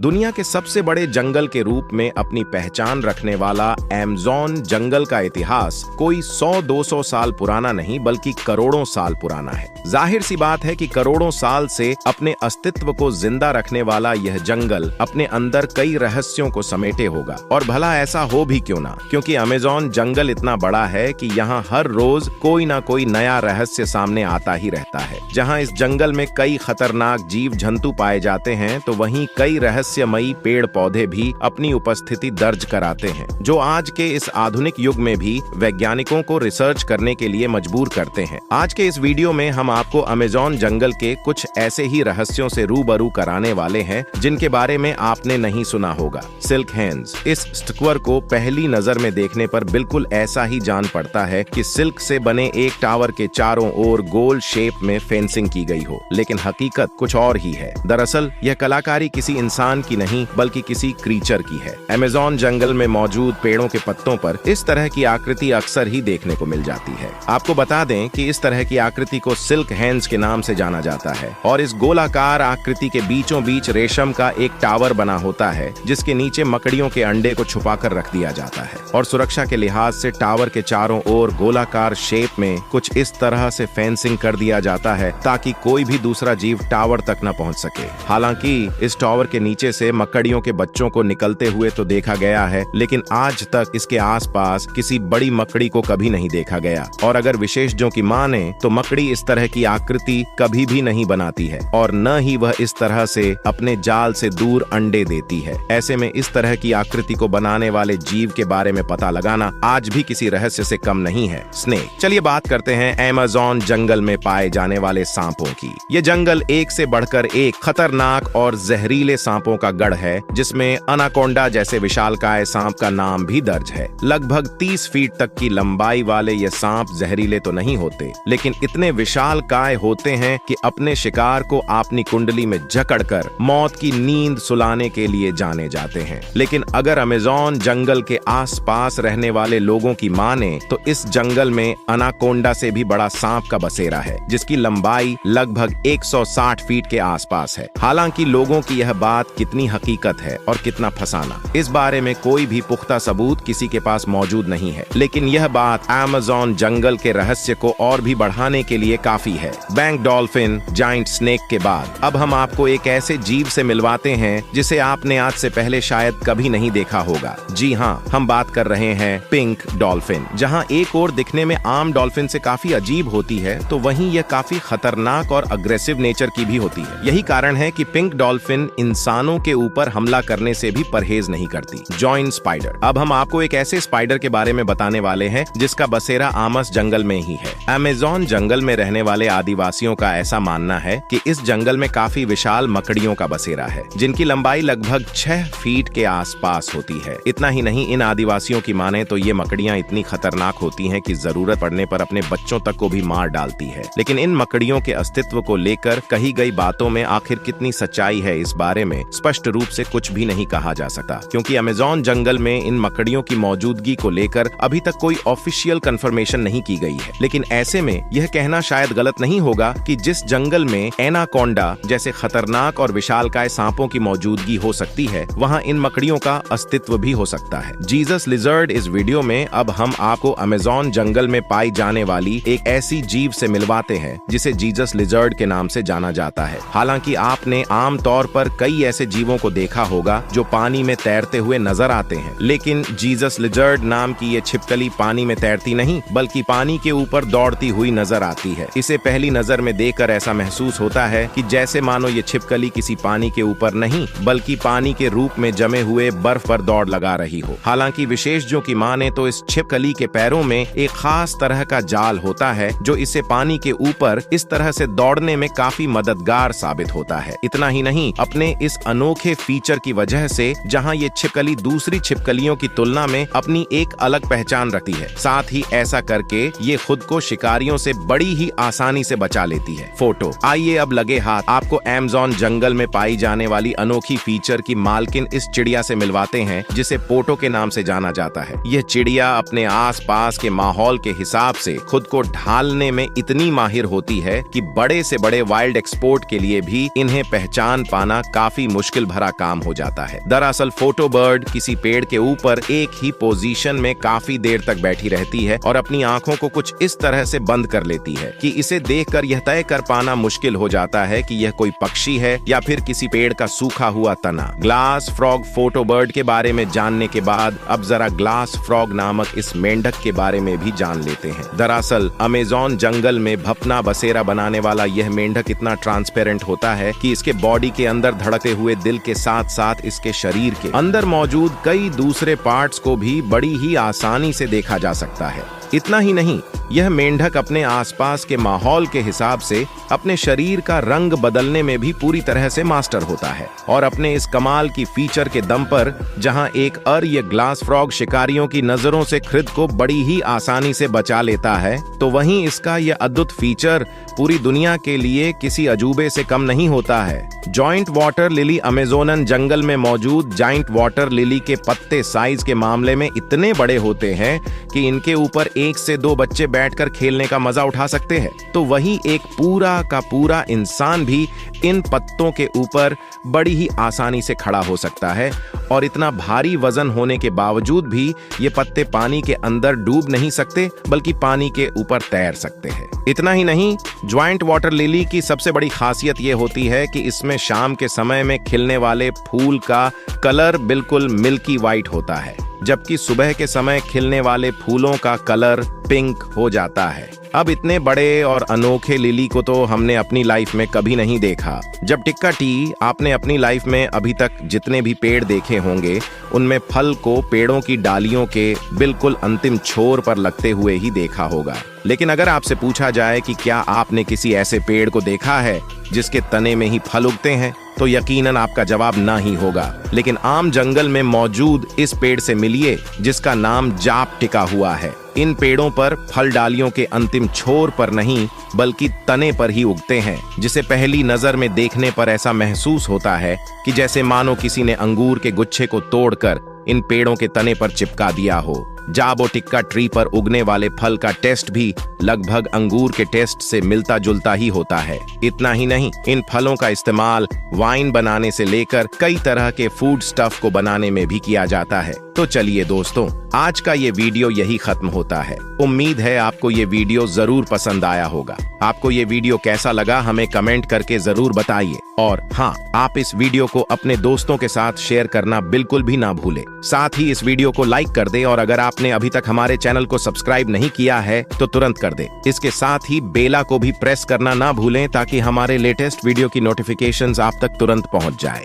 दुनिया के सबसे बड़े जंगल के रूप में अपनी पहचान रखने वाला अमेज़न जंगल का इतिहास कोई 100-200 साल पुराना नहीं बल्कि करोड़ों साल पुराना है। जाहिर सी बात है कि करोड़ों साल से अपने अस्तित्व को जिंदा रखने वाला यह जंगल अपने अंदर कई रहस्यों को समेटे होगा। और भला ऐसा हो भी क्यों ना, क्योंकि अमेज़न जंगल इतना बड़ा है कि यहाँ हर रोज कोई ना कोई नया रहस्य सामने आता ही रहता है। जहाँ इस जंगल में कई खतरनाक जीव जंतु पाए जाते हैं, तो वहीं कई रहस्यमयी पेड़ पौधे भी अपनी उपस्थिति दर्ज कराते हैं, जो आज के इस आधुनिक युग में भी वैज्ञानिकों को रिसर्च करने के लिए मजबूर करते हैं। आज के इस वीडियो में हम आपको अमेज़न जंगल के कुछ ऐसे ही रहस्यों से रूबरू कराने वाले हैं जिनके बारे में आपने नहीं सुना होगा। Silk hence. इस स्ट्रक्चर को पहली नजर में देखने पर बिल्कुल ऐसा ही जान पड़ता है कि सिल्क से बने एक टावर के चारों ओर गोल शेप में फेंसिंग की गई हो, लेकिन हकीकत कुछ और ही है। दरअसल यह कलाकारी किसी इंसान की नहीं बल्कि किसी क्रीचर की है। अमेज़न जंगल में मौजूद पेड़ों के पत्तों पर इस तरह की आकृति अक्सर ही देखने को मिल जाती है। आपको बता दें कि इस तरह की आकृति को सिल्क हेन्स के नाम से जाना जाता है और इस गोलाकार आकृति के बीचों बीच रेशम का एक टावर बना होता है, जिसके नीचे मकड़ियों के अंडे को छुपाकर रख दिया जाता है। और सुरक्षा के लिहाज से टावर के चारों ओर गोलाकार शेप में कुछ इस तरह से फेंसिंग कर दिया जाता है ताकि कोई भी दूसरा जीव टावर तक न पहुंच सके। हालांकि इस टावर के नीचे से मकड़ियों के बच्चों को निकलते हुए तो देखा गया है, लेकिन आज तक इसके आसपास किसी बड़ी मकड़ी को कभी नहीं देखा गया। और अगर विशेषज्ञों की माने तो मकड़ी इस तरह की आकृति कभी भी नहीं बनाती है और न ही वह इस तरह से अपने जाल से दूर अंडे देती है। ऐसे में इस तरह की आकृति को बनाने वाले जीव के बारे में पता लगाना आज भी किसी रहस्य से कम नहीं है। स्नेक। चलिए बात करते हैं अमेज़न जंगल में पाए जाने वाले सांपों की। ये जंगल एक से बढ़कर एक खतरनाक और जहरीले सांपों का गढ़ है, जिसमें अनाकोंडा जैसे विशालकाय सांप का नाम भी दर्ज है। लगभग 30 फीट तक की लंबाई वाले ये सांप जहरीले तो नहीं होते, लेकिन इतने विशालकाय होते हैं कि अपने शिकार को अपनी कुंडली में जकड़कर मौत की नींद सुलाने के लिए जाने जाते हैं। लेकिन अगर अमेज़न जंगल के आसपास रहने वाले लोगों की माने तो इस जंगल में अनाकोंडा से भी बड़ा सांप का बसेरा है, जिसकी लंबाई लगभग 160 फीट के आसपास है। हालांकि लोगों की यह बात कितनी हकीकत है और कितना फसाना, इस बारे में कोई भी पुख्ता सबूत किसी के पास मौजूद नहीं है, लेकिन यह बात अमेज़न जंगल के रहस्य को और भी बढ़ाने के लिए काफी है। बैंक डॉल्फिन जायंट स्नेक के बाद अब हम आपको एक ऐसे जीव से मिलवाते हैं जिसे आपने आज से पहले शायद कभी नहीं देखा होगा। जी हाँ, हम बात कर रहे हैं पिंक डॉल्फिन। जहाँ एक और दिखने में आम डॉल्फिन से काफी अजीब होती है, तो वहीं यह काफी खतरनाक और अग्रेसिव नेचर की भी होती है। यही कारण है कि पिंक डॉल्फिन इंसानों के ऊपर हमला करने से भी परहेज नहीं करती। Joint spider. अब हम आपको एक ऐसे स्पाइडर के बारे में बताने वाले हैं जिसका बसेरा आमस जंगल में ही है। अमेज़न जंगल में रहने वाले आदिवासियों का ऐसा मानना है कि इस जंगल में काफी विशाल मकड़ियों का बसेरा है, जिनकी लंबाई लगभग 6 फीट के आसपास होती है। इतना ही नहीं, इन आदिवासियों की माने तो ये मकड़ियां इतनी खतरनाक होती हैं कि जरूरत पड़ने पर अपने बच्चों तक को भी मार डालती है। लेकिन इन मकड़ियों के अस्तित्व को लेकर कही गई बातों में आखिर कितनी सच्चाई है, इस बारे में स्पष्ट रूप से कुछ भी नहीं कहा जा सकता, क्योंकि अमेज़न जंगल में इन मकड़ियों की मौजूदगी को लेकर अभी तक कोई ऑफिशियल कंफर्मेशन नहीं की गई है। लेकिन ऐसे में यह कहना शायद गलत नहीं होगा कि जिस जंगल में एनाकोंडा जैसे खतरनाक और विशालकाय सांपों की मौजूदगी हो सकती है, वहां इन मकड़ियों का अस्तित्व भी हो सकता है। Jesus lizard. इस वीडियो में अब हम आपको अमेज़न जंगल में पाई जाने वाली एक ऐसी जीव से मिलवाते हैं जिसे जीसस लिजर्ड के नाम से जाना जाता है। हालांकि आपने आम तौर पर कई ऐसे जीवों को देखा होगा जो पानी में तैरते हुए नजर आते हैं, लेकिन जीसस लिजर्ड नाम की ये छिपकली पानी में तैरती नहीं बल्कि पानी के ऊपर दौड़ती हुई नजर आती है। इसे पहली नजर में देखकर ऐसा महसूस होता है कि जैसे मानो ये छिपकली किसी पानी के ऊपर नहीं बल्कि पानी के रूप में जमे हुए बर्फ पर दौड़ लगा रही हो। हालांकि विशेषज्ञों की माने तो इस छिपकली के पैरों में एक खास तरह का जाल होता है जो इसे पानी के ऊपर इस तरह से दौड़ने में काफी मददगार साबित होता है। इतना ही नहीं, अपने इस अनोखे फीचर की वजह से जहां ये छिपकली दूसरी छिपकलियों की तुलना में अपनी एक अलग पहचान रखती है, साथ ही ऐसा करके ये खुद को शिकारियों से बड़ी ही आसानी से बचा लेती है। फोटो। आइए अब लगे हाथ आपको अमेज़न जंगल में पाई जाने वाली अनोखी फीचर की मालकिन इस चिड़िया से मिलवाते हैं जिसे पोटो के नाम से जाना जाता है। यह चिड़िया अपने आसपास के माहौल के हिसाब से खुद को ढालने में इतनी माहिर होती है कि बड़े से बड़े वाइल्ड एक्सपोर्ट के लिए भी इन्हें पहचान पाना काफी मुश्किल मुश्किल भरा काम हो जाता है। दरअसल फोटो बर्ड किसी पेड़ के ऊपर एक ही पोजीशन में काफी देर तक बैठी रहती है और अपनी आंखों को कुछ इस तरह से बंद कर लेती है कि इसे देखकर यह तय कर पाना मुश्किल हो जाता है कि यह कोई पक्षी है या फिर किसी पेड़ का सूखा हुआ तना। ग्लास फ्रॉग फोटो बर्ड के बारे में जानने के बाद अब जरा ग्लास फ्रॉग नामक इस मेंढक के बारे में भी जान लेते हैं। दरअसल अमेज़न जंगल में भपना बसेरा बनाने वाला यह मेंढक इतना ट्रांसपेरेंट होता है कि इसके बॉडी के अंदर धड़कते हुए दिल के साथ साथ इसके शरीर के अंदर मौजूद कई दूसरे पार्ट्स को भी बड़ी ही आसानी से देखा जा सकता है। इतना ही नहीं, यह मेंढक अपने आसपास के माहौल के हिसाब से अपने शरीर का रंग बदलने में भी पूरी तरह से मास्टर होता है और अपने इस कमाल की फीचर के दम पर जहां एक अर्य ग्लास फ्रॉग शिकारियों की नजरों से खुद को बड़ी ही आसानी से बचा लेता है, तो वहीं इसका यह अद्भुत फीचर पूरी दुनिया के लिए किसी अजूबे से कम नहीं होता है। जॉइंट वाटर लिली अमेज़न जंगल में मौजूद जाइंट वाटर लिली के पत्ते साइज के मामले में इतने बड़े होते हैं कि इनके ऊपर 1 से 2 बच्चे बैठकर खेलने का मजा उठा सकते हैं, तो वहीं एक पूरा का पूरा इंसान भी इन पत्तों के ऊपर बड़ी ही आसानी से खड़ा हो सकता है और इतना भारी वजन होने के बावजूद भी ये पत्ते पानी के अंदर डूब नहीं सकते बल्कि पानी के ऊपर तैर सकते हैं। इतना ही नहीं, ज्वाइंट वाटर लिली की सबसे बड़ी खासियत ये होती है कि इसमें शाम के समय में खिलने वाले फूल का कलर बिल्कुल मिल्की वाइट होता है, जबकि सुबह के समय खिलने वाले फूलों का कलर पिंक हो जाता है। अब इतने बड़े और अनोखे लिली को तो हमने अपनी लाइफ में कभी नहीं देखा। जब टिक्का टी, आपने अपनी लाइफ में अभी तक जितने भी पेड़ देखे होंगे उनमें फल को पेड़ों की डालियों के बिल्कुल अंतिम छोर पर लगते हुए ही देखा होगा, लेकिन अगर आपसे पूछा जाए कि क्या आपने किसी ऐसे पेड़ को देखा है जिसके तने में ही फल उगते हैं, तो यकीनन आपका जवाब ना ही होगा। लेकिन आम जंगल में मौजूद इस पेड़ से मिलिए जिसका नाम जाप टिका हुआ है। इन पेड़ों पर फल डालियों के अंतिम छोर पर नहीं बल्कि तने पर ही उगते हैं, जिसे पहली नजर में देखने पर ऐसा महसूस होता है कि जैसे मानो किसी ने अंगूर के गुच्छे को तोड़कर इन पेड़ों के तने पर चिपका दिया हो। जाबो टिक्का ट्री पर उगने वाले फल का टेस्ट भी लगभग अंगूर के टेस्ट से मिलता जुलता ही होता है। इतना ही नहीं, इन फलों का इस्तेमाल वाइन बनाने से लेकर कई तरह के फूड स्टफ को बनाने में भी किया जाता है। तो चलिए दोस्तों, आज का ये वीडियो यही खत्म होता है। उम्मीद है आपको ये वीडियो जरूर पसंद आया होगा। आपको ये वीडियो कैसा लगा हमें कमेंट करके जरूर बताइए, और हाँ, आप इस वीडियो को अपने दोस्तों के साथ शेयर करना बिल्कुल भी ना भूले। साथ ही इस वीडियो को लाइक कर दे और अगर आपने अभी तक हमारे चैनल को सब्सक्राइब नहीं किया है तो तुरंत कर दे। इसके साथ ही बेला को भी प्रेस करना ना भूलें ताकि हमारे लेटेस्ट वीडियो की नोटिफिकेशंस आप तक तुरंत पहुंच जाए।